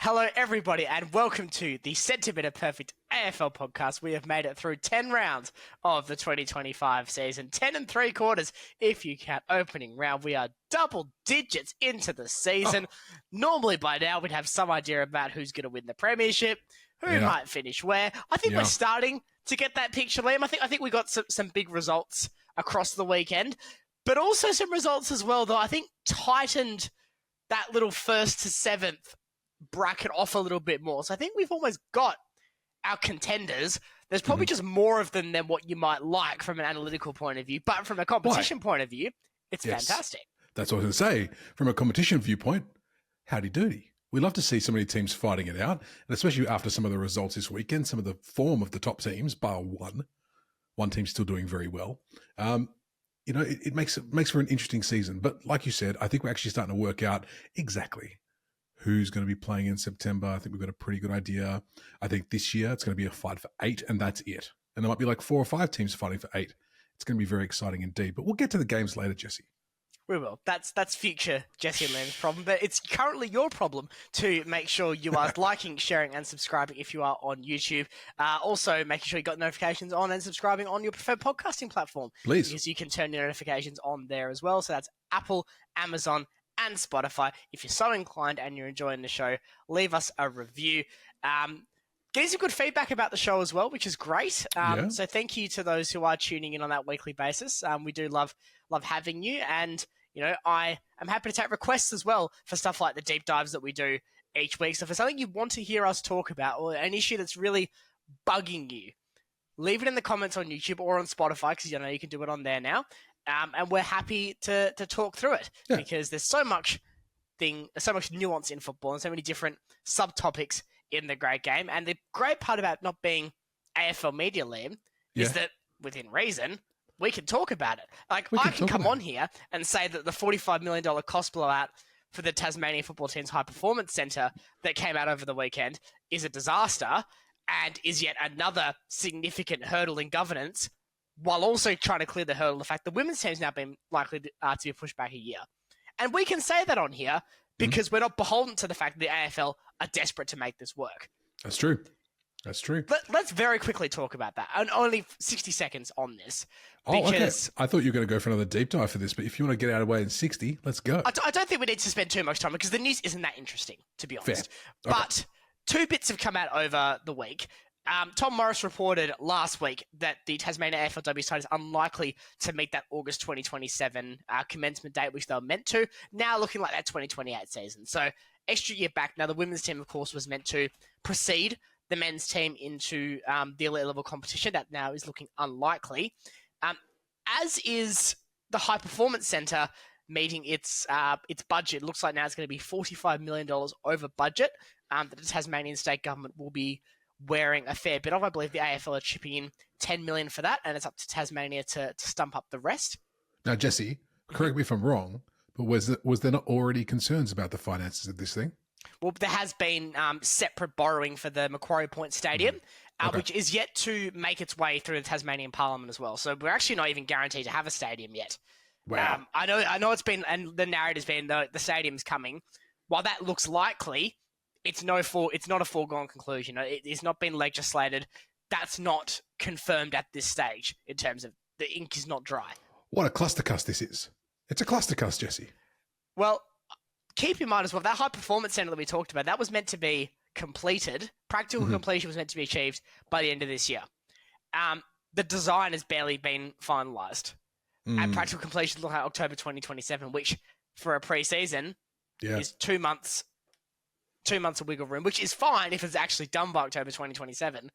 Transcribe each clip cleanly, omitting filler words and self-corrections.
Hello, everybody, and welcome to the Centimetre Perfect AFL podcast. We have made it through 10 rounds of the 2025 season, 10 and 3/4 if you count opening round. We are double digits into the season. Normally, by now, we'd have some idea about who's going to win the premiership, who might finish where. I think we're starting to get that picture, Liam. I think we got some big results across the weekend, but also some results as well that I think tightened that little 1st to 7th bracket off a little bit more. So I think we've almost got our contenders. There's probably just more of them than what you might like from an analytical point of view, but from a competition point of view, it's fantastic. That's what I was going to say. From a competition viewpoint, howdy doody. We love to see so many teams fighting it out, and especially after some of the results this weekend, some of the form of the top teams, bar one team's still doing very well. It makes for an interesting season. But like you said, I think we're actually starting to work out exactly who's going to be playing in September. I think we've got a pretty good idea. I think this year it's going to be a fight for 8, and that's it. And there might be like 4 or 5 teams fighting for 8. It's going to be very exciting indeed. But we'll get to the games later, Jesse. We will. That's future Jesse and Liam's problem, but it's currently your problem to make sure you are liking, sharing, and subscribing if you are on YouTube. Also, making sure you got notifications on and subscribing on your preferred podcasting platform. Please. Because you can turn your notifications on there as well. So that's Apple, Amazon, and Spotify. If you're so inclined and you're enjoying the show, leave us a review. Getting some good feedback about the show as well, which is great. So thank you to those who are tuning in on that weekly basis. We do love having you. And, I am happy to take requests as well for stuff like the deep dives that we do each week. So if there's something you want to hear us talk about or an issue that's really bugging you, leave it in the comments on YouTube or on Spotify, because you can do it on there now. And we're happy to talk through it because there's so much nuance in football and so many different subtopics in the great game. And the great part about not being AFL media, Liam, is that within reason, we can talk about it. I can come on here and say that the $45 million cost blowout for the Tasmania Football Team's High Performance Centre that came out over the weekend is a disaster and is yet another significant hurdle in governance, while also trying to clear the hurdle of the fact the women's team's now been likely to be pushed back a year. And we can say that on here because we're not beholden to the fact that the AFL are desperate to make this work. That's true. Let's very quickly talk about that. And only 60 seconds on this. Okay. I thought you were going to go for another deep dive for this, but if you want to get out of the way in 60, let's go. I don't think we need to spend too much time because the news isn't that interesting, to be honest. Fair. Okay. But 2 bits have come out over the week. Tom Morris reported last week that the Tasmania AFLW side is unlikely to meet that August 2027 commencement date, which they were meant to. Now looking like that 2028 season. So extra year back. Now the women's team, of course, was meant to precede the men's team into the elite level competition. That now is looking unlikely. As is the High Performance Centre meeting its budget. It looks like now it's going to be $45 million over budget that the Tasmanian state government will be wearing a fair bit of. I believe the AFL are chipping in $10 million for that, and it's up to Tasmania to stump up the rest. Now, Jesse, correct me if I'm wrong, but was there not already concerns about the finances of this thing? Well, there has been separate borrowing for the Macquarie Point Stadium, which is yet to make its way through the Tasmanian Parliament as well. So we're actually not even guaranteed to have a stadium yet. Wow. I know it's been, and the narrative's been the stadium's coming. While that looks likely, it's not a foregone conclusion. It's not been legislated. That's not confirmed at this stage in terms of the ink is not dry. What a clustercuss this is. It's a clustercuss, Jesse. Well, keep in mind as well, that high performance centre that we talked about, that was meant to be completed. Practical completion was meant to be achieved by the end of this year. The design has barely been finalised. And practical completion will have October 2027, which for a pre-season is 2 months. 2 months of wiggle room, which is fine if it's actually done by October 2027.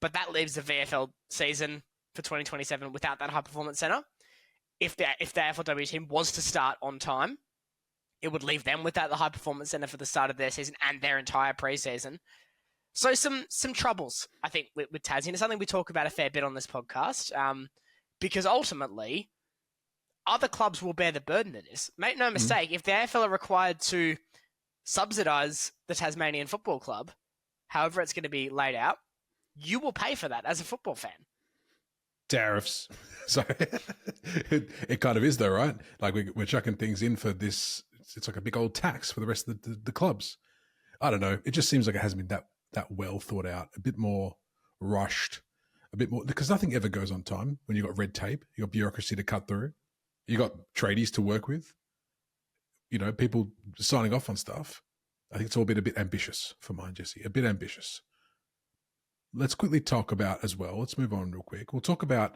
But that leaves the VFL season for 2027 without that high performance centre. If the AFLW team was to start on time, it would leave them without the high performance centre for the start of their season and their entire pre-season. So some troubles, I think, with Tassie. And it's something we talk about a fair bit on this podcast because ultimately other clubs will bear the burden of this. Make no mistake, if the AFL are required to subsidise the Tasmanian Football Club, however it's going to be laid out, you will pay for that as a football fan. Tariffs. So it kind of is though, right? Like we're chucking things in for this. It's like a big old tax for the rest of the clubs. I don't know. It just seems like it hasn't been that well thought out. A bit more rushed. A bit more because nothing ever goes on time when you've got red tape, you got bureaucracy to cut through, you got tradies to work with. People signing off on stuff. I think it's all been a bit ambitious for mine, Jesse. A bit ambitious. Let's quickly talk about as well. Let's move on real quick. We'll talk about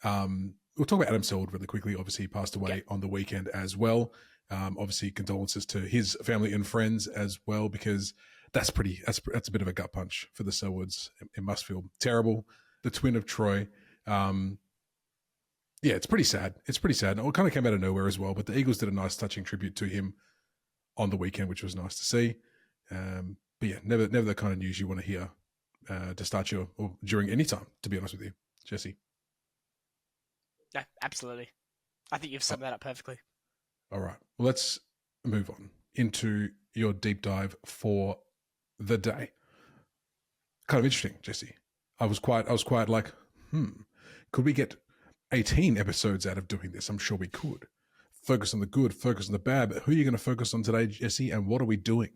Adam Selwood really quickly. Obviously, he passed away on the weekend as well. Obviously, condolences to his family and friends as well, because that's a bit of a gut punch for the Selwoods. It must feel terrible. The twin of Troy. It's pretty sad. It kind of came out of nowhere as well, but the Eagles did a nice touching tribute to him on the weekend, which was nice to see. But yeah, never the kind of news you want to hear to start or during any time, to be honest with you, Jesse. No, absolutely. I think you've summed that up perfectly. All right. Well, let's move on into your deep dive for the day. Kind of interesting, Jesse. I was quite like, could we get 18 episodes out of doing this? I'm sure we could. Focus on the good, focus on the bad, but who are you going to focus on today, Jesse, and what are we doing?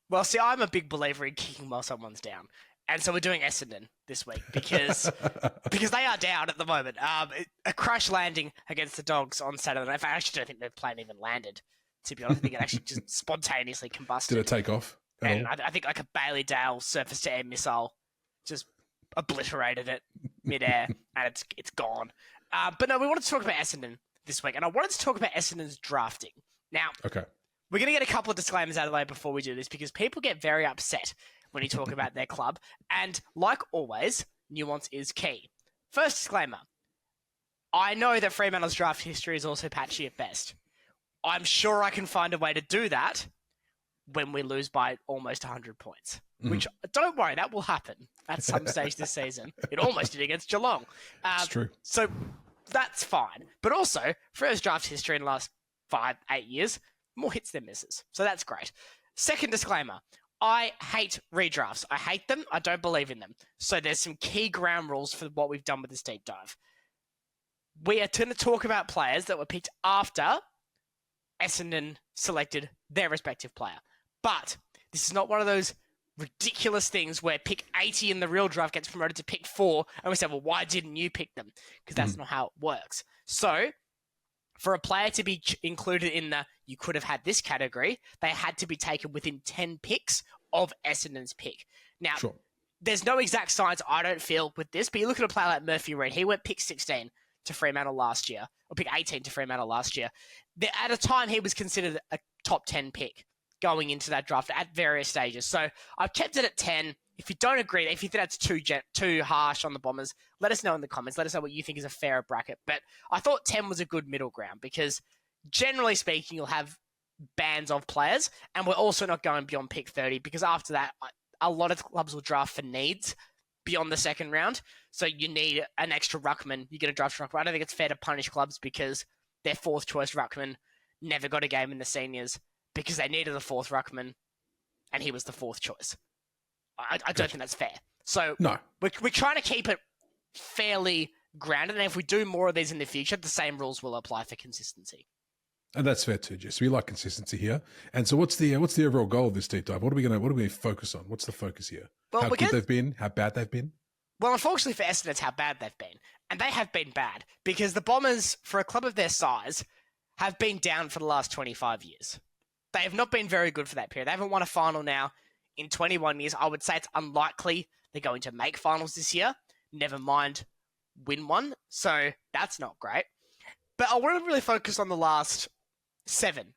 Well, see, I'm a big believer in kicking while someone's down. And so we're doing Essendon this week because they are down at the moment. A crash landing against the Dogs on Saturday night. I actually don't think their plane even landed, to be honest. I think it actually just spontaneously combusted. Did it take off? And I think like a Bailey Dale surface-to-air missile just obliterated it midair, and it's gone. But no, we wanted to talk about Essendon this week, and I wanted to talk about Essendon's drafting. Now, okay, we're going to get a couple of disclaimers out of the way before we do this, because people get very upset when you talk about their club. And like always, nuance is key. First disclaimer. I know that Fremantle's draft history is also patchy at best. I'm sure I can find a way to do that when we lose by almost 100 points. Which, don't worry, that will happen at some stage this season. It almost did against Geelong. It's true. So that's fine. But also, first draft history in the last 5-8 years, more hits than misses. So that's great. Second disclaimer. I hate redrafts. I hate them. I don't believe in them. So there's some key ground rules for what we've done with this deep dive. We are going to talk about players that were picked after Essendon selected their respective player. But this is not one of those ridiculous things where pick 80 in the real draft gets promoted to pick 4, and we say, well, why didn't you pick them? Because that's not how it works. So for a player to be included in the you could have had this category, they had to be taken within 10 picks of Essendon's pick. Now, There's no exact science, I don't feel, with this, but you look at a player like Murphy Reid. He went pick 16 to Fremantle last year, or pick 18 to Fremantle last year. At a time, he was considered a top 10 pick going into that draft at various stages. So I've kept it at 10. If you don't agree, if you think that's too harsh on the Bombers, let us know in the comments. Let us know what you think is a fair bracket. But I thought 10 was a good middle ground because generally speaking, you'll have bands of players, and we're also not going beyond pick 30 because after that, a lot of clubs will draft for needs beyond the second round. So you need an extra ruckman. You get a draft ruckman. I don't think it's fair to punish clubs because their fourth choice ruckman never got a game in the seniors because they needed the fourth ruckman, and he was the fourth choice. I don't think that's fair. So no. We're trying to keep it fairly grounded, and if we do more of these in the future, the same rules will apply for consistency. And that's fair too, Jess. We like consistency here. And so, what's the overall goal of this deep dive? What are we going to focus on? What's the focus here? Well, how good they've been, how bad they've been. Well, unfortunately for Essendon, it's how bad they've been, and they have been bad because the Bombers, for a club of their size, have been down for the last 25 years. They have not been very good for that period. They haven't won a final now in 21 years. I would say it's unlikely they're going to make finals this year. Never mind win one. So that's not great. But I want to really focus on the last 7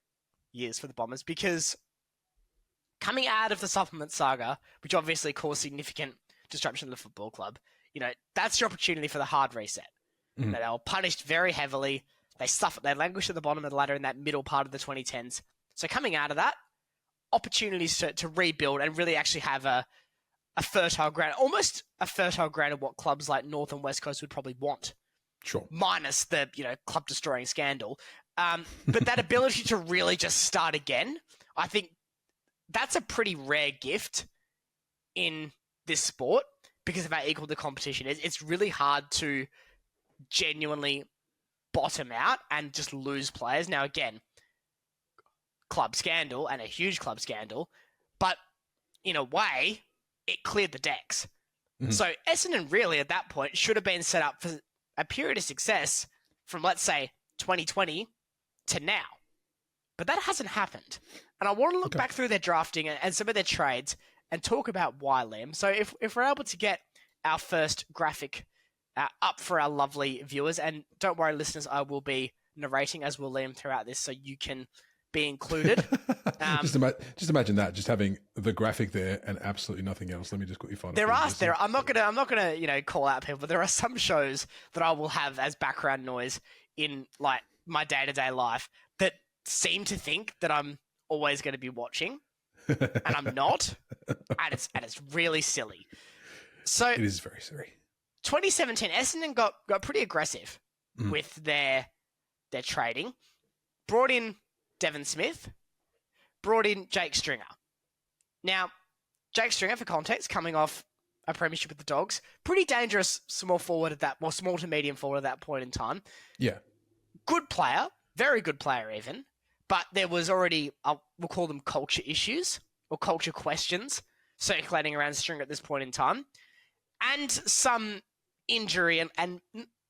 years for the Bombers because coming out of the supplement saga, which obviously caused significant disruption to the football club, that's your opportunity for the hard reset. They were punished very heavily. They suffered. They languished at the bottom of the ladder in that middle part of the 2010s. So coming out of that, opportunities to rebuild and really actually have a fertile ground, almost a fertile ground of what clubs like North and West Coast would probably want. Sure. Minus the, club destroying scandal. But that ability to really just start again, I think that's a pretty rare gift in this sport because of how equal the competition is. It's really hard to genuinely bottom out and just lose players. Now, again, club scandal and a huge club scandal, but in a way, it cleared the decks. Mhm. So Essendon really at that point should have been set up for a period of success from, let's say, 2020 to now. But that hasn't happened. And I want to look back through their drafting and some of their trades and talk about why, Liam. So if we're able to get our first graphic up for our lovely viewers, and don't worry, listeners, I will be narrating as will Liam throughout this, so you can be included. Just imagine that, just having the graphic there and absolutely nothing else. Let me just quickly find it. I'm not gonna call out people, but there are some shows that I will have as background noise in like my day-to-day life that seem to think that I'm always going to be watching, and I'm not, and it's really silly. So it is very silly. 2017, Essendon got pretty aggressive with their trading. Brought in Devon Smith, brought in Jake Stringer. Now, Jake Stringer, for context, coming off a premiership with the Dogs, pretty dangerous small to medium forward at that point in time. Yeah. Good player, very good player even, but there was already, we'll call them culture issues or culture questions circulating around Stringer at this point in time, and some injury and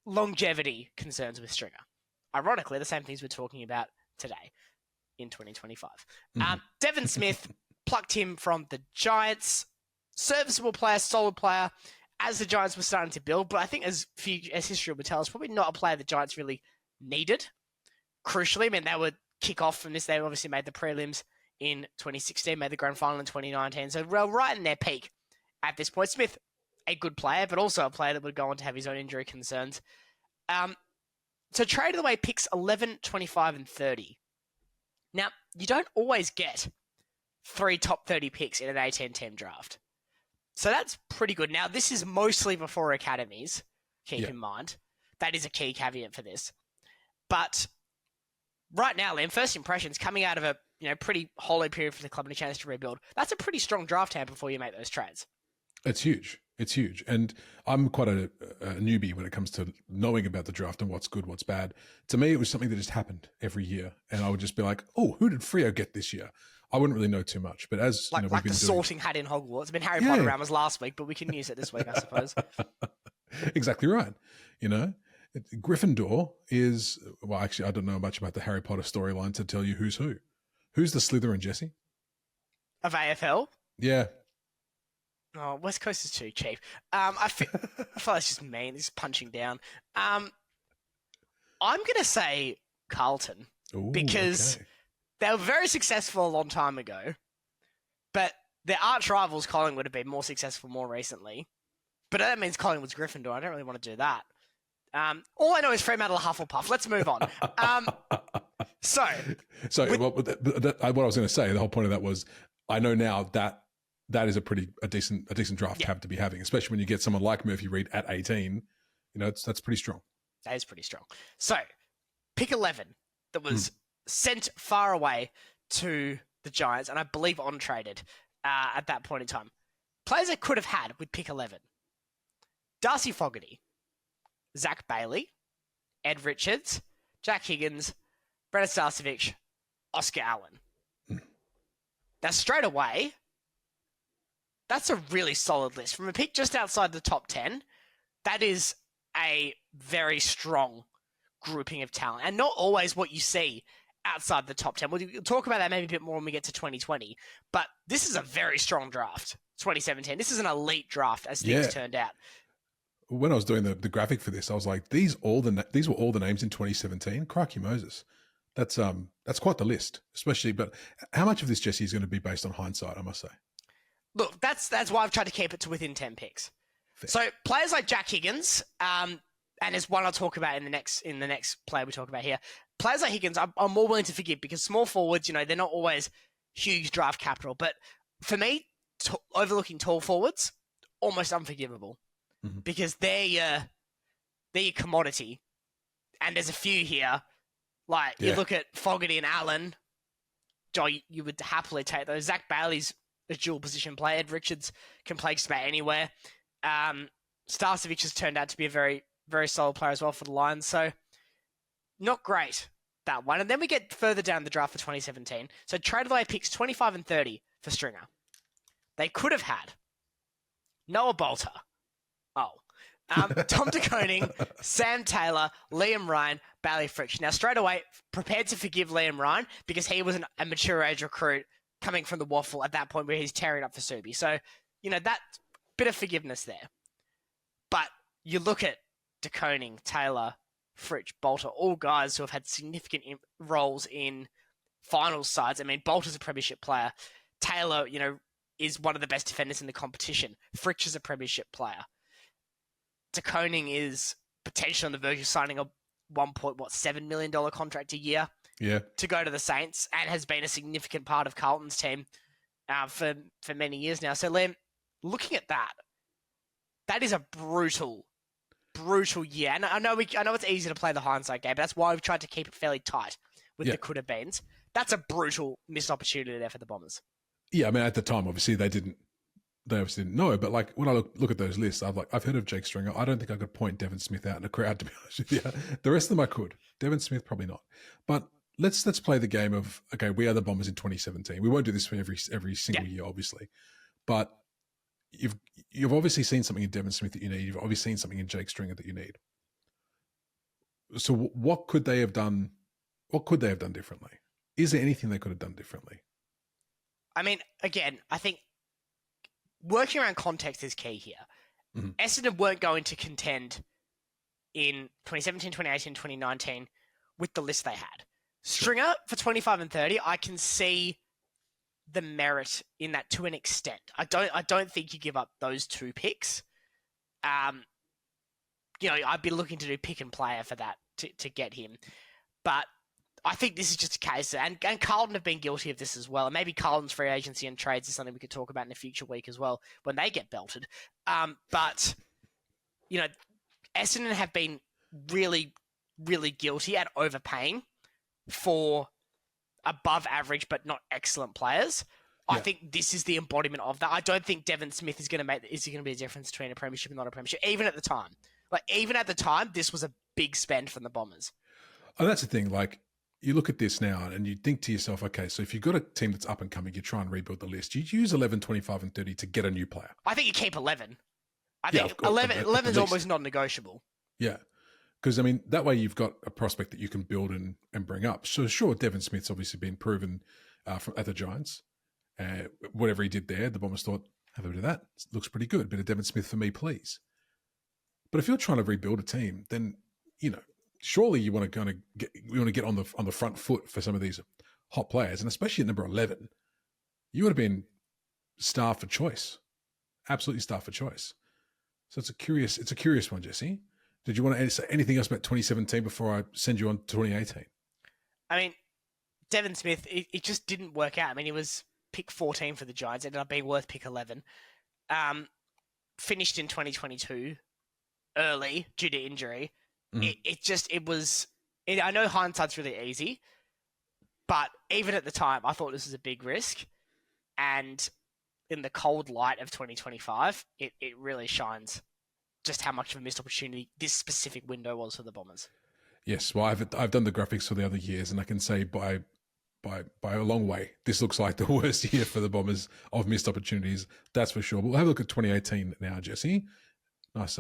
longevity concerns with Stringer. Ironically, the same things we're talking about today in 2025. Devon Smith plucked him from the Giants. Serviceable player, solid player, as the Giants were starting to build, but I think as history would tell us, probably not a player the Giants really needed. Crucially, I mean, they would kick off from this. They obviously made the prelims in 2016, made the grand final in 2019, so right in their peak at this point. Smith, a good player, but also a player that would go on to have his own injury concerns. So traded away picks 11, 25, and 30. Now, you don't always get 3 top 30 picks in an 18-team draft. So that's pretty good. Now, this is mostly before academies, keep in mind. That is a key caveat for this. But right now, Liam, first impressions coming out of a pretty hollow period for the club and a chance to rebuild, that's a pretty strong draft hand before you make those trades. It's huge. It's huge. And I'm quite a newbie when it comes to knowing about the draft and what's good, what's bad. To me, it was something that just happened every year. And I would just be like, oh, who did Freo get this year? I wouldn't really know too much. But as like we've been the sorting hat in Hogwarts. I mean, Harry Potter round was last week, but we can use it this week, I suppose. Exactly right. Gryffindor is, well, actually, I don't know much about the Harry Potter storyline to tell you who's who. Who's the Slytherin, Jesse? Of AFL? Yeah. Oh, West Coast is too cheap. I feel that's just mean. It's punching down. I'm going to say Carlton. Ooh, because they were very successful a long time ago, but their arch rivals, Collingwood, have been more successful more recently. But that means Collingwood's Gryffindor. I don't really want to do that. All I know is Fremantle Hufflepuff. Let's move on. What I was going to say, the whole point of that was, I know now that is a decent draft to be having, especially when you get someone like Murphy Reid at 18. That's pretty strong. That is pretty strong. So, pick 11 that was sent far away to the Giants, and I believe on-traded at that point in time. Players they could have had with pick 11. Darcy Fogarty, Zach Bailey, Ed Richards, Jack Higgins, Brennan Starcevic, Oscar Allen. Now, straight away, that's a really solid list. From a pick just outside the top 10, that is a very strong grouping of talent. And not always what you see outside the top 10. We'll talk about that maybe a bit more when we get to 2020. But this is a very strong draft, 2017. This is an elite draft as things turned out. When I was doing the graphic for this, I was like, these were all the names in 2017. Crikey Moses. That's quite the list, especially. But how much of this, Jesse, is going to be based on hindsight, I must say? Look, that's why I've tried to keep it to within 10 picks. Fair. So players like Jack Higgins, and there's one I'll talk about in the next player we talk about here. Players like Higgins, I'm more willing to forgive because small forwards, they're not always huge draft capital. But for me, overlooking tall forwards, almost unforgivable because they're your commodity. And there's a few here, like you look at Fogarty and Allen. Joe, you would happily take those. Zach Bailey's a dual position player. Ed Richards can play just about anywhere. Starcevic has turned out to be a very, very solid player as well for the Lions. So not great, that one. And then we get further down the draft for 2017. So traded away picks 25 and 30 for Stringer. they could have had Noah Bolter. Tom De Koning, Sam Taylor, Liam Ryan, Bailey Fritsch. Now, straight away, prepared to forgive Liam Ryan because he was a mature age recruit coming from the waffle at that point where he's tearing up for Subi. So, that bit of forgiveness there. But you look at De Koning, Taylor, Fritsch, Bolter, all guys who have had significant roles in finals sides. I mean, Bolter's a premiership player. Taylor, is one of the best defenders in the competition. Fritsch is a premiership player. De Koning is potentially on the verge of signing a $1.7 million contract a year to go to the Saints and has been a significant part of Carlton's team for many years now. So, Liam, looking at that is a brutal year. And I know it's easy to play the hindsight game, but that's why we've tried to keep it fairly tight with the could-have-beens. That's a brutal missed opportunity there for the Bombers. Yeah, I mean, at the time, obviously, they obviously didn't know, but like when I look at those lists, I've heard of Jake Stringer. I don't think I could point Devon Smith out in a crowd, to be honest with you. The rest of them I could. Devon Smith, probably not. But let's play the game of, okay, we are the Bombers in 2017. We won't do this for every single year, obviously. But you've obviously seen something in Devon Smith that you need. You've obviously seen something in Jake Stringer that you need. So what could they have done? What could they have done differently? Is there anything they could have done differently? I mean, again, I think working around context is key here. Mm-hmm. Essendon weren't going to contend in 2017, 2018, 2019 with the list they had. Stringer for 25 and 30, I can see the merit in that to an extent. I don't think you give up those two picks. I'd be looking to do pick and player for that to get him. But I think this is just a case, and Carlton have been guilty of this as well. And maybe Carlton's free agency and trades is something we could talk about in a future week as well when they get belted. But Essendon have been really, really guilty at overpaying for above average but not excellent players. Yeah. I think this is the embodiment of that. I don't think Devon Smith is going to be a difference between a premiership and not a premiership, even at the time. This was a big spend from the Bombers. Oh, that's the thing. Like, you look at this now and you think to yourself, okay, so if you've got a team that's up and coming, you try and rebuild the list. You use 11, 25 and 30 to get a new player. I think you keep 11. I think 11 is almost non-negotiable. Yeah. Because, I mean, that way you've got a prospect that you can build and bring up. So, sure, Devon Smith's obviously been proven at the Giants. Whatever he did there, the Bombers thought, have a bit of that. Looks pretty good. A bit of Devon Smith for me, please. But if you're trying to rebuild a team, then, surely you want to get on the front foot for some of these hot players, and especially at number 11, you would have been star for choice, absolutely star for choice. So it's a curious one, Jesse. Did you want to say anything else about 2017 before I send you on to 2018? I mean, Devon Smith, it just didn't work out. I mean, he was pick 14 for the Giants, ended up being worth pick 11. Finished in 2022 early due to injury. I know hindsight's really easy, but even at the time, I thought this was a big risk. And in the cold light of 2025, it really shines just how much of a missed opportunity this specific window was for the Bombers. Yes, well, I've done the graphics for the other years, and I can say by a long way, this looks like the worst year for the Bombers of missed opportunities. That's for sure. But we'll have a look at 2018 now, Jesse. Nice,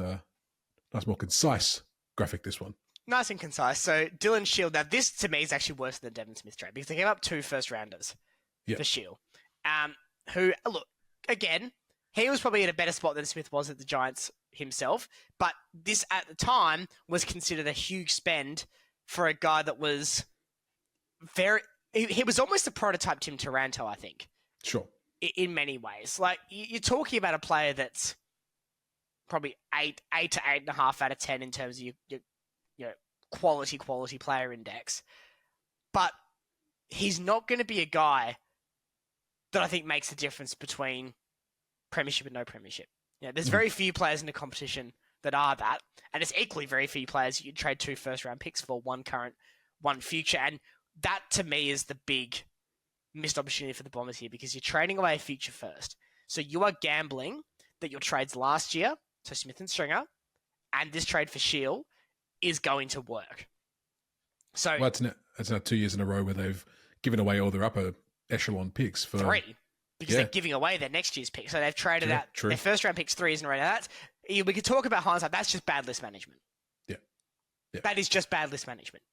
more concise graphic, this one. Nice and concise. So Dylan Shield, now this to me is actually worse than the Devon Smith trade because they gave up 2 first-rounders for Shield. Who, look, again, he was probably in a better spot than Smith was at the Giants himself, but this at the time was considered a huge spend for a guy that was he was almost a prototype Tim Taranto, I think. Sure. In many ways. Like, you're talking about a player that's probably 8 to 8.5 out of 10 in terms of your quality player index. But he's not going to be a guy that I think makes a difference between premiership and no premiership. There's very few players in the competition that are that, and it's equally very few players you'd trade 2 first-round picks for, 1 current, 1 future, and that to me is the big missed opportunity for the Bombers here because you're trading away a future first. So you are gambling that your trades last year, so Smith and Stringer, and this trade for Shield is going to work. So it's now 2 years in a row where they've given away all their upper echelon picks for 3. because they're giving away their next year's pick. So they've traded out their first round picks 3 years in a row. Now we could talk about hindsight. That's just bad list management. Yeah. That is just bad list management.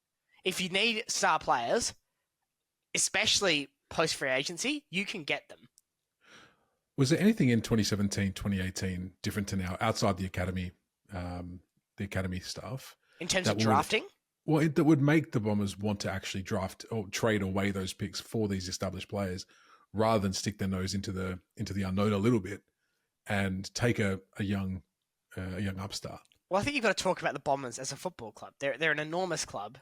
If you need star players, especially post-free agency, you can get them. Was there anything in 2017, 2018 different to now outside the academy stuff? In terms of drafting? That would make the Bombers want to actually draft or trade away those picks for these established players rather than stick their nose into the unknown a little bit and take a young upstart. Well, I think you've got to talk about the Bombers as a football club. They're an enormous club.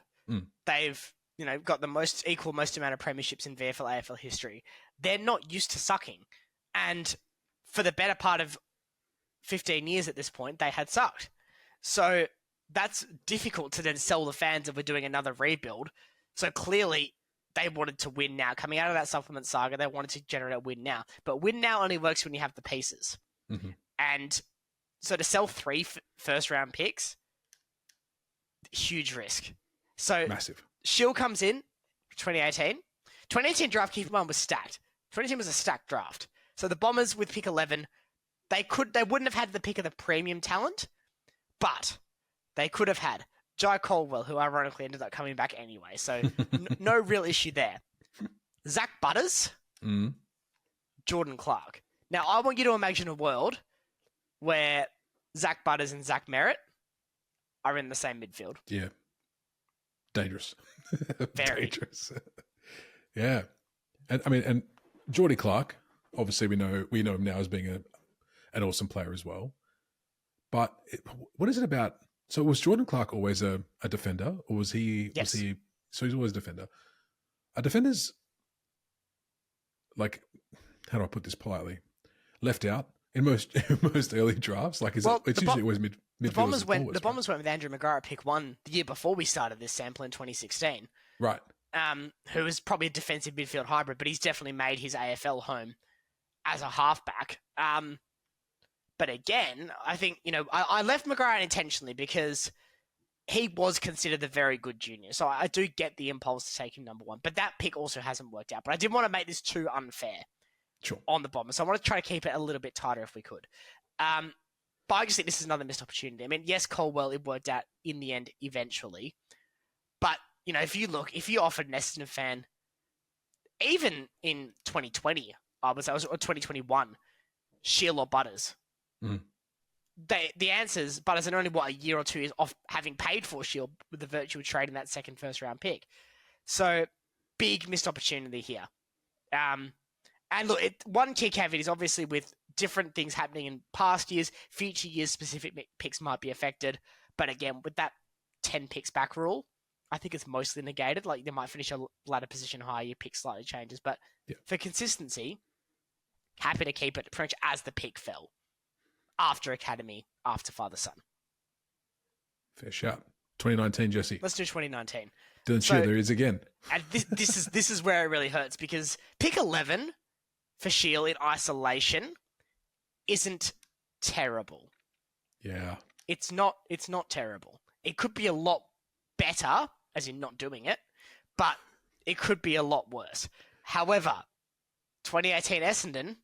They've got the most amount of premierships in VFL AFL history. They're not used to sucking. And for the better part of 15 years at this point, they had sucked. So that's difficult to then sell the fans if we're doing another rebuild. So clearly they wanted to win now. Coming out of that supplement saga, they wanted to generate a win now. But win now only works when you have the pieces. Mm-hmm. And so to sell 3 first-round picks, huge risk. So massive. Shield comes in 2018. 2018 draft, keep in mind, was stacked. 2018 was a stacked draft. So the Bombers with pick 11, they wouldn't have had the pick of the premium talent, but they could have had Jai Caldwell, who ironically ended up coming back anyway. So no real issue there. Zach Butters, Jordan Clark. Now, I want you to imagine a world where Zach Butters and Zach Merritt are in the same midfield. Yeah. Dangerous. Very. Dangerous. Yeah. And Jordy Clark, obviously we know him now as being an awesome player as well. But what is it about? So was Jordan Clark always a defender, or was he? Yes. So he's always a defender. A defender's like, how do I put this politely? Left out in most early drafts. Like, it's usually always midfielders. The Bombers went with Andrew McGrath at pick 1 the year before we started this sample in 2016. Right. Who was probably a defensive midfield hybrid, but he's definitely made his AFL home as a halfback. But again, I think, I left McGrath intentionally because he was considered a very good junior. So I do get the impulse to take him number 1. But that pick also hasn't worked out. But I didn't want to make this too unfair on the Bombers. So I want to try to keep it a little bit tighter if we could. But I just think this is another missed opportunity. I mean, yes, Caldwell, it worked out in the end eventually. But, if you offered an Essendon fan, even in 2020, or 2021, Shield or Butters, the answers, Butters are only, a year or 2 years off having paid for Shield with the virtual trade in that second first-round pick. So, big missed opportunity here. And look, one key caveat is obviously with different things happening in past years, future years, specific picks might be affected. But again, with that 10 picks back rule, I think it's mostly negated. Like, they might finish a ladder position higher, your pick slightly changes. But for consistency, happy to keep it pretty much as the pick fell. After Academy, after Father-Son. Fair shout. 2019, Jesse. Let's do 2019. There he is again. And this is where it really hurts, because pick 11 for Shield in isolation isn't terrible. Yeah. It's not terrible. It could be a lot better, as in not doing it, but it could be a lot worse. However, 2018 Essendon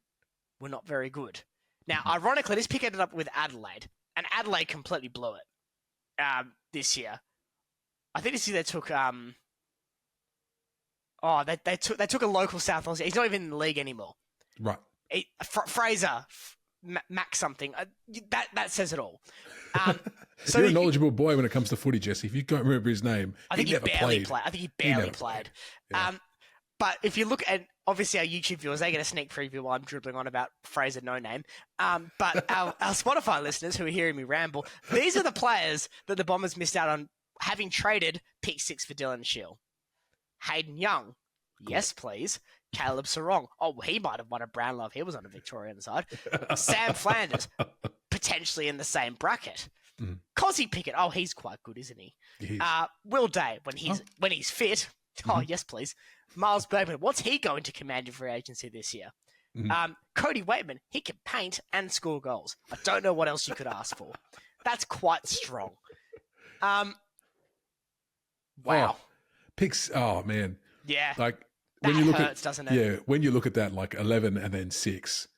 were not very good. Now, ironically, this pick ended up with Adelaide, and Adelaide completely blew it this year. I think this year they took they took a local South Aussie. He's not even in the league anymore. Right. Fraser, Max something. That says it all. So you're a knowledgeable boy when it comes to footy, Jesse. If you can't remember his name, I think he barely played. I think he barely played. Yeah. But if you look at, obviously, our YouTube viewers, they get a sneak preview while I'm dribbling on about Fraser No Name. But our Spotify listeners who are hearing me ramble, these are the players that the Bombers missed out on having traded pick 6 for Dylan Shield. Hayden Young, yes, please. Caleb Sarong, he might have won a Brownlow if he was on a Victorian side. Sam Flanders, potentially in the same bracket. Cozzy Pickett, he's quite good, isn't he? Will Day, when he's fit, yes, please. Miles Bergman, what's he going to command in free agency this year? Cody Waitman, he can paint and score goals. I don't know what else you could ask for. That's quite strong. Wow. Picks, man. Yeah. Like, when you look hurts, at, doesn't it? yeah, when you look at that, like 11 and then 6,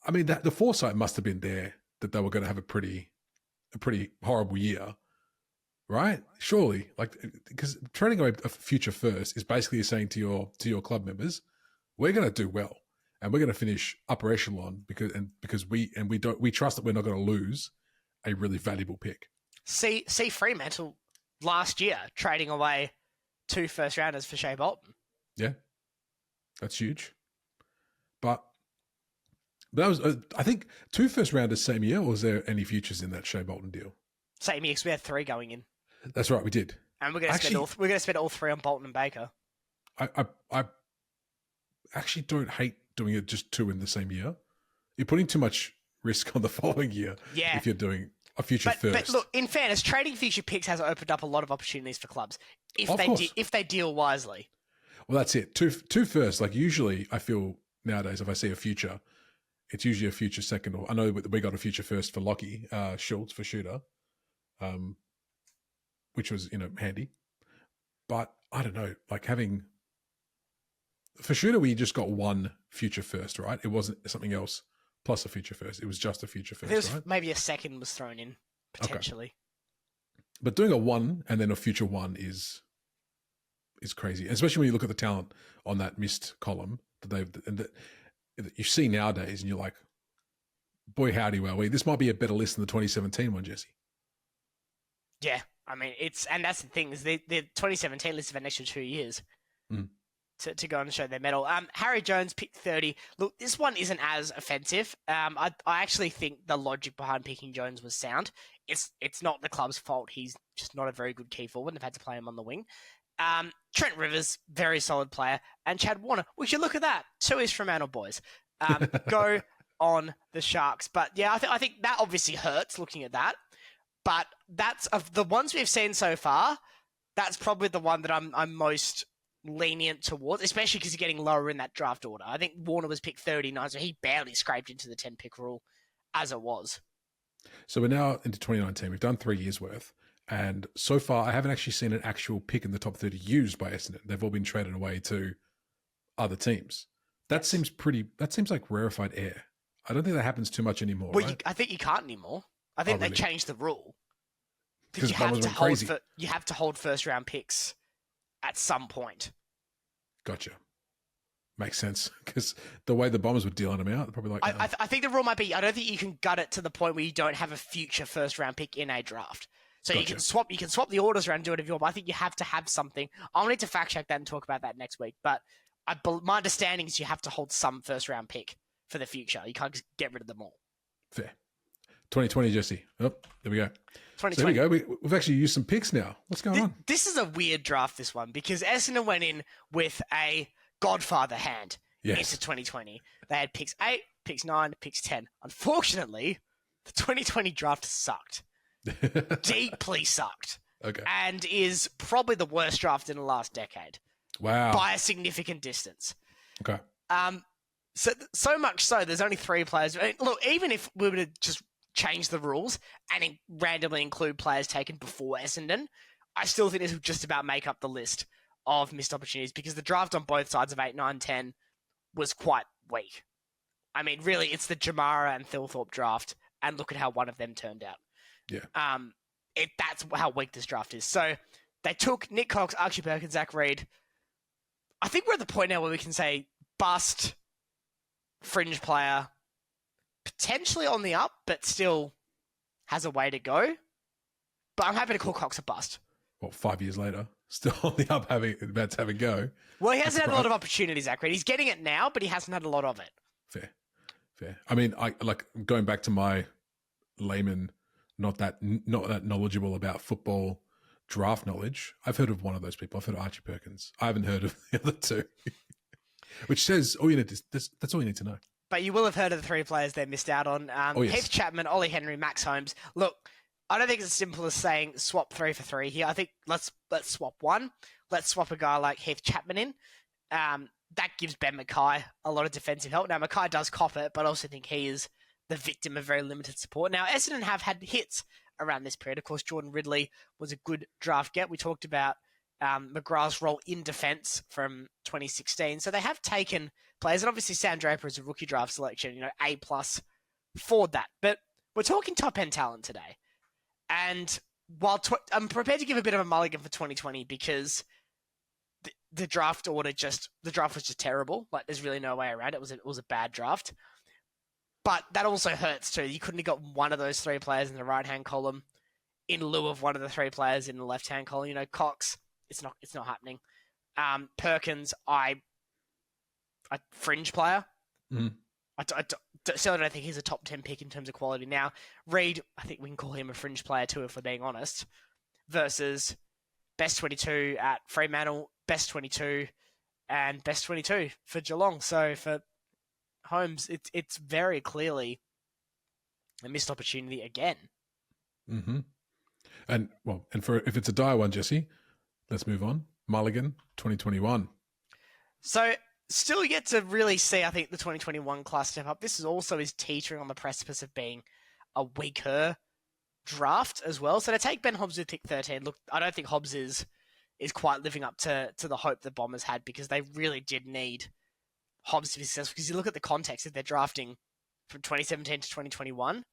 I mean, the foresight must have been there that they were going to have a pretty horrible year, right? Surely, like, because trading away a future first is basically saying to your club members, we're going to do well and we're going to finish upper echelon because we trust that we're not going to lose a really valuable pick. See Fremantle last year trading away 2 first rounders for Shea Bolton. Yeah, that's huge. But that was, I think, 2 first rounders same year, or was there any futures in that Shea Bolton deal? Same year, because we had 3 going in. That's right, we did. And we're going to spend all 3 on Bolton and Baker. I actually don't hate doing it just 2 in the same year. You're putting too much risk on the following year if you're doing a future first. But look, in fairness, trading future picks has opened up a lot of opportunities for clubs if they deal wisely. Well, that's it. Two first. Like usually, I feel nowadays if I see a future, it's usually a future second. Or I know we got a future first for Lockie Schultz for shooter, which was handy. But I don't know, like having for shooter, we just got 1 future first, right? It wasn't something else plus a future first. It was just a future first, right? Maybe a second was thrown in potentially. Okay. But doing a 1 and then a future 1 is crazy, especially when you look at the talent on that missed column that you see nowadays, and you're like, boy, howdy, wowee, this might be a better list than the 2017 one, Jesse. Yeah, I mean and that's the thing is the 2017 list of an extra 2 years to go and show their medal. Harry Jones picked 30. Look, this one isn't as offensive. I actually think the logic behind picking Jones was sound. It's not the club's fault. He's just not a very good key forward. They've had to play him on the wing. Trent Rivers, very solid player, and Chad Warner. We should look at that. 2 is Fremantle boys. Go on the Sharks. But yeah, I think that obviously hurts looking at that. But that's of the ones we've seen so far. That's probably the one that I'm most lenient towards, especially because you're getting lower in that draft order. I think Warner was picked 39, so he barely scraped into the 10 pick rule as it was. So we're now into 2019. We've done 3 years worth. And so far, I haven't actually seen an actual pick in the top 30 used by Essendon. They've all been traded away to other teams. That seems like rarefied air. I don't think that happens too much anymore. Well, right? I think you can't anymore. I think really? they changed the rule. Because you have to hold first round picks at some point. Gotcha. Makes sense. Because the way the Bombers were dealing them out, they're probably like, I think the rule might be, I don't think you can gut it to the point where you don't have a future first round pick in a draft. So Gotcha. you can swap the orders around and do it if you want, but I think you have to have something. I'll need to fact check that and talk about that next week. But my understanding is you have to hold some first round pick for the future. You can't just get rid of them all. Fair. 2020, Jesse. Oh, there we go. 2020. So there we go. We've actually used some picks now. What's going on? This is a weird draft, this one, because Essendon went in with a Godfather hand into 2020. They had picks 8, picks 9, picks 10. Unfortunately, the 2020 draft sucked. Deeply sucked. Okay. And is probably the worst draft in the last decade. Wow. By a significant distance. Okay. So much so, there's only 3 players. Look, even if we were to just change the rules and randomly include players taken before Essendon, I still think this would just about make up the list of missed opportunities because the draft on both sides of 8, 9, 10 was quite weak. I mean, really, it's the Jamara and Thilthorpe draft, and look at how one of them turned out. Yeah. That's how weak this draft is. So they took Nick Cox, Archie Perkins, Zach Reid. I think we're at the point now where we can say bust, fringe player, potentially on the up, but still has a way to go. But I'm happy to call Cox a bust. Well, 5 years later, still on the up, about to have a go. Well, he hasn't had a lot of opportunities, Zach Reid. He's getting it now, but he hasn't had a lot of it. Fair. I mean, I like going back to my layman, not that knowledgeable about football draft knowledge. I've heard of one of those people. I've heard of Archie Perkins. I haven't heard of the other 2, which says all you need that's all you need to know. But you will have heard of the 3 players they missed out on. Yes. Heath Chapman, Ollie Henry, Max Holmes. Look, I don't think it's as simple as saying swap 3 for 3 here. I think let's swap 1. Let's swap a guy like Heath Chapman in. That gives Ben Mackay a lot of defensive help. Now, Mackay does cop it, but I also think he is the victim of very limited support. Now, Essendon have had hits around this period. Of course, Jordan Ridley was a good draft get. We talked about McGrath's role in defence from 2016. So they have taken players, and obviously Sam Draper is a rookie draft selection, A+ for that. But we're talking top-end talent today. And while I'm prepared to give a bit of a mulligan for 2020 because the draft order the draft was just terrible. Like, there's really no way around it. It was a bad draft. But that also hurts too. You couldn't have got one of those three players in the right-hand column in lieu of one of the three players in the left-hand column. Cox, it's not happening. Perkins, a fringe player. Mm. I still don't think he's a top 10 pick in terms of quality. Now, Reed, I think we can call him a fringe player too, if we're being honest, versus best 22 at Fremantle, best 22, and best 22 for Geelong. So for Holmes, it's very clearly a missed opportunity again. Mm-hmm. And if it's a dire one, Jesse, let's move on. Mulligan, 2021. So still yet to really see, I think, the 2021 class step up. This is teetering on the precipice of being a weaker draft as well. So to take Ben Hobbs with pick 13, look, I don't think Hobbs is quite living up to the hope the Bombers had, because they really did need Hobbs to be successful. Because you look at the context of their drafting from 2017 to 2021,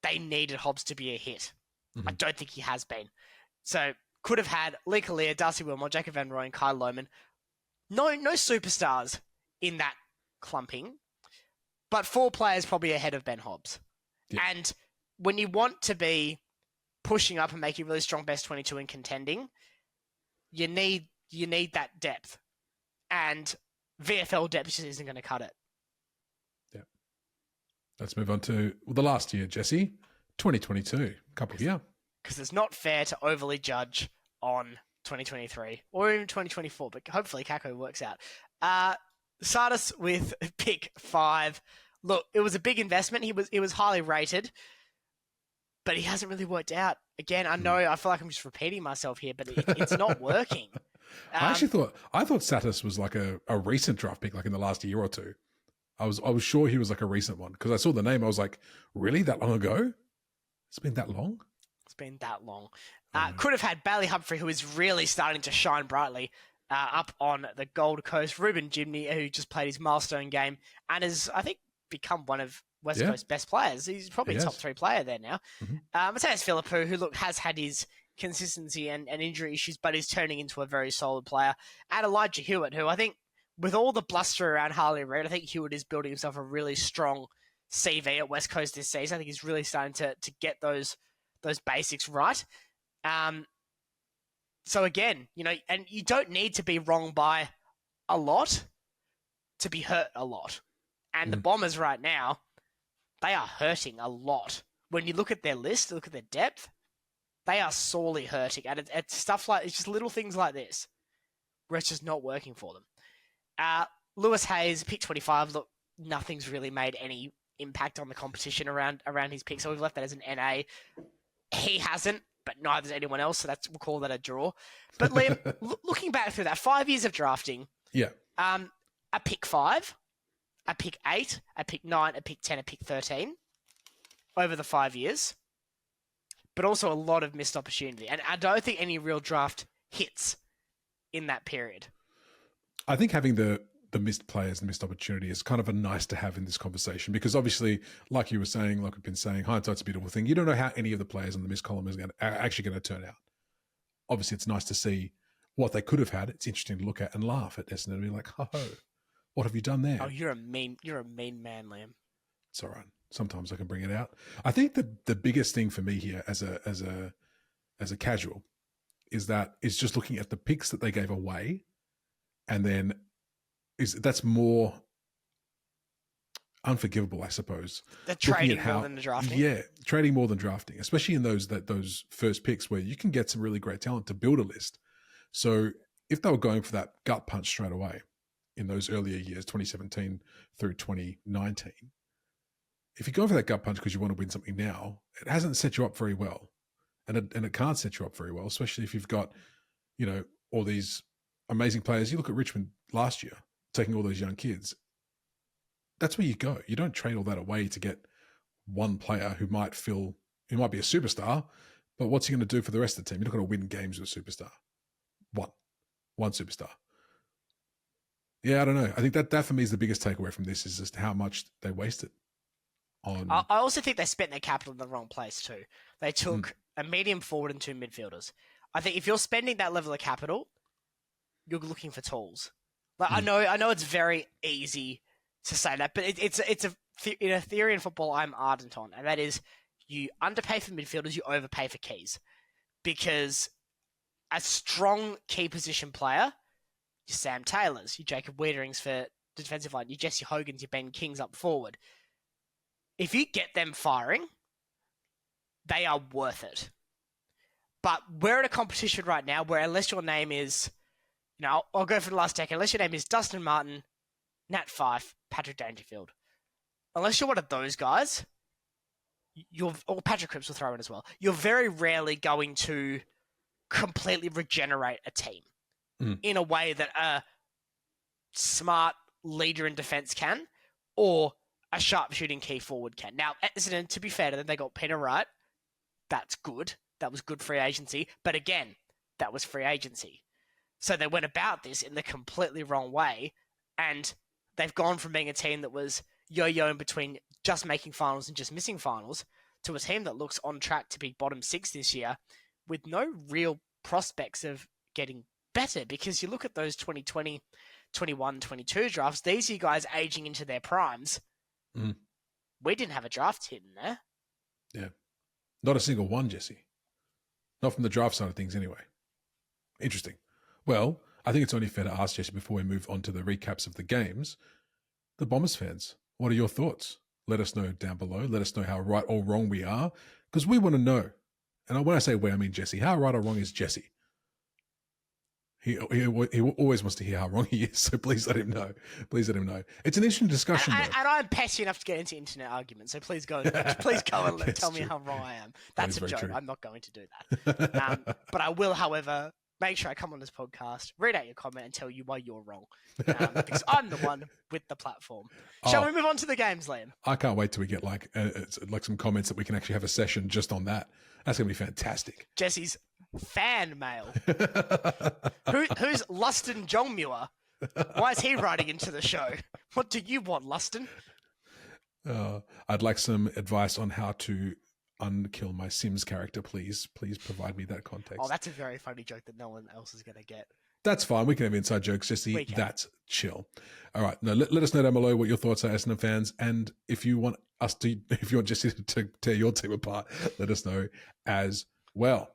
they needed Hobbs to be a hit. Mm-hmm. I don't think he has been. So could have had Lee Kalia, Darcy Wilmot, Jacob Van Rooyen, Kyle Lohmann. No superstars in that clumping, but 4 players probably ahead of Ben Hobbs. Yeah. And when you want to be pushing up and making really strong best 22 and contending, you need that depth. And VFL depth just isn't going to cut it. Yeah. Let's move on to the last year, Jesse. 2022. Couple of years. Because it's not fair to overly judge on 2023 or even 2024, but hopefully Kako works out. Sardis with pick 5. Look, it was a big investment. He was highly rated, but he hasn't really worked out. Again, I know I feel like I'm just repeating myself here, but it's not working. I thought Satis was like a recent draft pick, like in the last year or two. I was sure he was like a recent one because I saw the name. I was like, really, that long ago? It's been that long? It's been that long. Could have had Bailey Humphrey, who is really starting to shine brightly up on the Gold Coast. Ruben Gimney, who just played his milestone game and has, I think, become one of West Coast's best players. He's probably a top 3 player there now. Mm-hmm. Matthias Philippou, who has had his consistency and injury issues, but is turning into a very solid player. And Elijah Hewitt, who I think, with all the bluster around Harley Reid, I think Hewitt is building himself a really strong CV at West Coast this season. I think he's really starting to get those basics right. So again, and you don't need to be wrong by a lot to be hurt a lot. And the Bombers right now, they are hurting a lot. When you look at their list, look at their depth, they are sorely hurting. And it's stuff like, it's just little things like this where it's just not working for them. Lewis Hayes, pick 25. Look, nothing's really made any impact on the competition around his pick, so we've left that as an NA. He hasn't, but neither does anyone else, so we'll call that a draw. But Liam, looking back through that, 5 years of drafting, a pick 5, a pick 8, a pick 9, a pick 10, a pick 13 over the 5 years, but also a lot of missed opportunity. And I don't think any real draft hits in that period. I think having the missed players and missed opportunity is kind of a nice to have in this conversation, because obviously, like you were saying, like we've been saying, hindsight's a beautiful thing. You don't know how any of the players on the missed column are actually going to turn out. Obviously, it's nice to see what they could have had. It's interesting to look at and laugh at Essendon and be like, oh, what have you done there? Oh, you're a mean man, Liam. It's all right. Sometimes I can bring it out. I think the biggest thing for me here as a casual is just looking at the picks that they gave away, and then that's more unforgivable, I suppose. The trading more than the drafting. Yeah, trading more than drafting, especially in those first picks where you can get some really great talent to build a list. So if they were going for that gut punch straight away in those earlier years, 2017 through 2019, if you're going for that gut punch because you want to win something now, it hasn't set you up very well. And it can't set you up very well, especially if you've got, all these amazing players. You look at Richmond last year, taking all those young kids. That's where you go. You don't trade all that away to get one player who might be a superstar, but what's he going to do for the rest of the team? You're not going to win games with a superstar. One superstar. Yeah, I don't know. I think that for me is the biggest takeaway from this is just how much they wasted on. I also think they spent their capital in the wrong place too. They took a medium forward and 2 midfielders. I think if you're spending that level of capital, you're looking for tools. Like I know it's very easy to say that, but it's a theory in football I'm ardent on, and that is you underpay for midfielders, you overpay for keys, because a strong key position player, your Sam Taylors, your Jacob Wiederings for the defensive line, your Jesse Hogans, your Ben Kings up forward. If you get them firing, they are worth it. But we're in a competition right now where unless your name is, I'll go for the last decade, unless your name is Dustin Martin, Nat Fyfe, Patrick Dangerfield, unless you're one of those guys, or Patrick Cripps will throw in as well, you're very rarely going to completely regenerate a team in a way that a smart leader in defense can, or a sharpshooting key forward can. Now, Essendon, to be fair to them, they got Peter Wright. That's good. That was good free agency. But again, that was free agency. So they went about this in the completely wrong way, and they've gone from being a team that was yo-yoing between just making finals and just missing finals to a team that looks on track to be bottom 6 this year with no real prospects of getting better, because you look at those 2020, 21, 22 drafts, these are you guys aging into their primes. We didn't have a draft hit in there. Yeah. Not a single one, Jesse. Not from the draft side of things anyway. Interesting. Well, I think it's only fair to ask, Jesse, before we move on to the recaps of the games, the Bombers fans, what are your thoughts? Let us know down below. Let us know how right or wrong we are, because we want to know. And when I say we, I mean Jesse. How right or wrong is Jesse? He always wants to hear how wrong he is, so please let him know. Please let him know. It's an interesting discussion, and I'm pesky enough to get into internet arguments, so please go and tell me how wrong I am. That's a joke. True. I'm not going to do that. But I will, however, make sure I come on this podcast, read out your comment, and tell you why you're wrong. Because I'm the one with the platform. Shall we move on to the games, Liam? I can't wait till we get like some comments that we can actually have a session just on that. That's going to be fantastic. Jesse's fan mail. Who's Lustin Jongmuir? Why is he writing into the show? What do you want, Lustin? I'd like some advice on how to unkill my Sims character, please. Please provide me that context. Oh, that's a very funny joke that no one else is going to get. That's fine. We can have inside jokes, Jesse. That's chill. All right. Now, let us know down below what your thoughts are, Essendon fans. And if you want Jesse to tear your team apart, let us know as well.